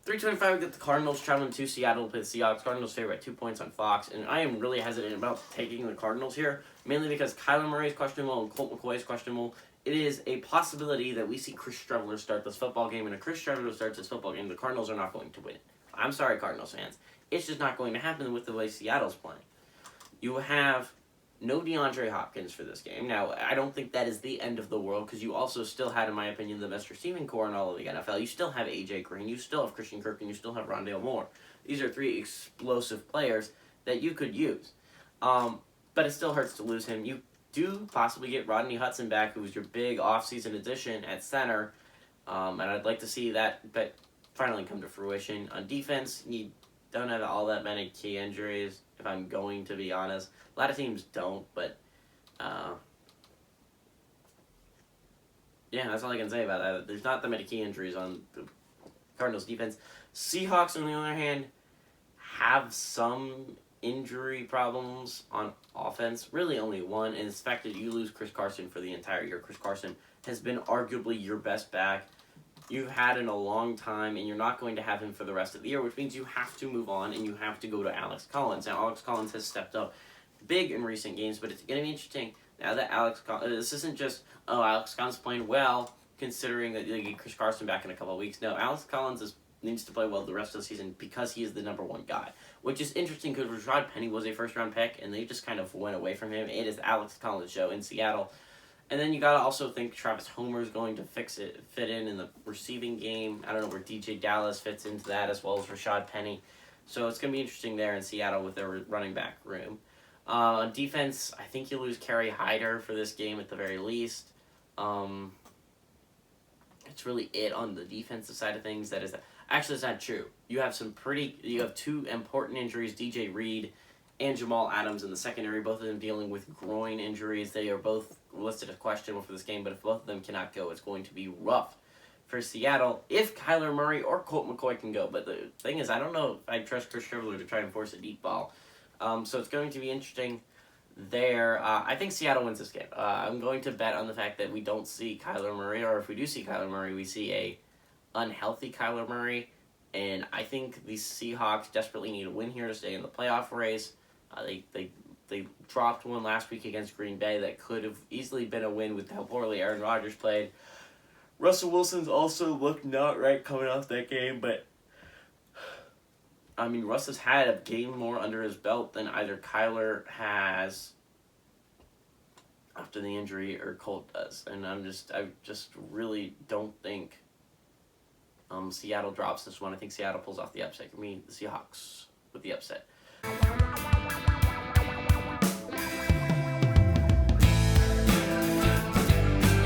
325, we get the Cardinals traveling to Seattle to play the Seahawks. Cardinals favor at 2 points on Fox, and I am really hesitant about taking the Cardinals here, mainly because Kyler Murray is questionable and Colt McCoy is questionable. It is a possibility that we see Chris Streveler start this football game, and if Chris Streveler starts this football game, the Cardinals are not going to win. I'm sorry, Cardinals fans. It's just not going to happen with the way Seattle's playing. You have no DeAndre Hopkins for this game. Now, I don't think that is the end of the world, because you also still had, in my opinion, the best receiving core in all of the NFL. You still have A.J. Green, you still have Christian Kirk, and you still have Rondale Moore. These are three explosive players that you could use. But it still hurts to lose him. You do possibly get Rodney Hudson back, who was your big offseason addition at center, and I'd like to see that but finally come to fruition. On defense, you don't have all that many key injuries, if I'm going to be honest. A lot of teams don't, but yeah, that's all I can say about that. There's not that many key injuries on the Cardinals defense. Seahawks, on the other hand, have some injury problems on offense. Really only one, and it's the fact that you lose Chris Carson for the entire year. Chris Carson has been arguably your best back you've had in a long time, and you're not going to have him for the rest of the year, which means you have to move on and you have to go to Alex Collins. Now, Alex Collins has stepped up big in recent games, but it's going to be interesting now that this isn't just, Alex Collins playing well, considering that they get Chris Carson back in a couple of weeks. No, Alex Collins needs to play well the rest of the season because he is the number one guy, which is interesting because Rashad Penny was a first-round pick, and they just kind of went away from him. It is Alex Collins' show in Seattle. And then you got to also think Travis Homer is going to fit in the receiving game. I don't know where DJ Dallas fits into that, as well as Rashad Penny. So it's going to be interesting there in Seattle with their running back room. On defense, I think you lose Kerry Hyder for this game at the very least. It's really it on the defensive side of things. Actually, it's not true. You have two important injuries, DJ Reed and Jamal Adams in the secondary, both of them dealing with groin injuries. They are both listed as questionable for this game, but if both of them cannot go, it's going to be rough for Seattle if Kyler Murray or Colt McCoy can go. But the thing is, I don't know if I trust Chris Streveler to try and force a deep ball. So it's going to be interesting there. I think Seattle wins this game. I'm going to bet on the fact that we don't see Kyler Murray, or if we do see Kyler Murray, we see a unhealthy Kyler Murray. And I think the Seahawks desperately need a win here to stay in the playoff race. They dropped one last week against Green Bay that could have easily been a win with how poorly Aaron Rodgers played. Russell Wilson's also looked not right coming off that game, but I mean, Russ has had a game more under his belt than either Kyler has after the injury or Colt does, and I just really don't think Seattle drops this one. I think Seattle pulls off the upset. I mean, the Seahawks with the upset.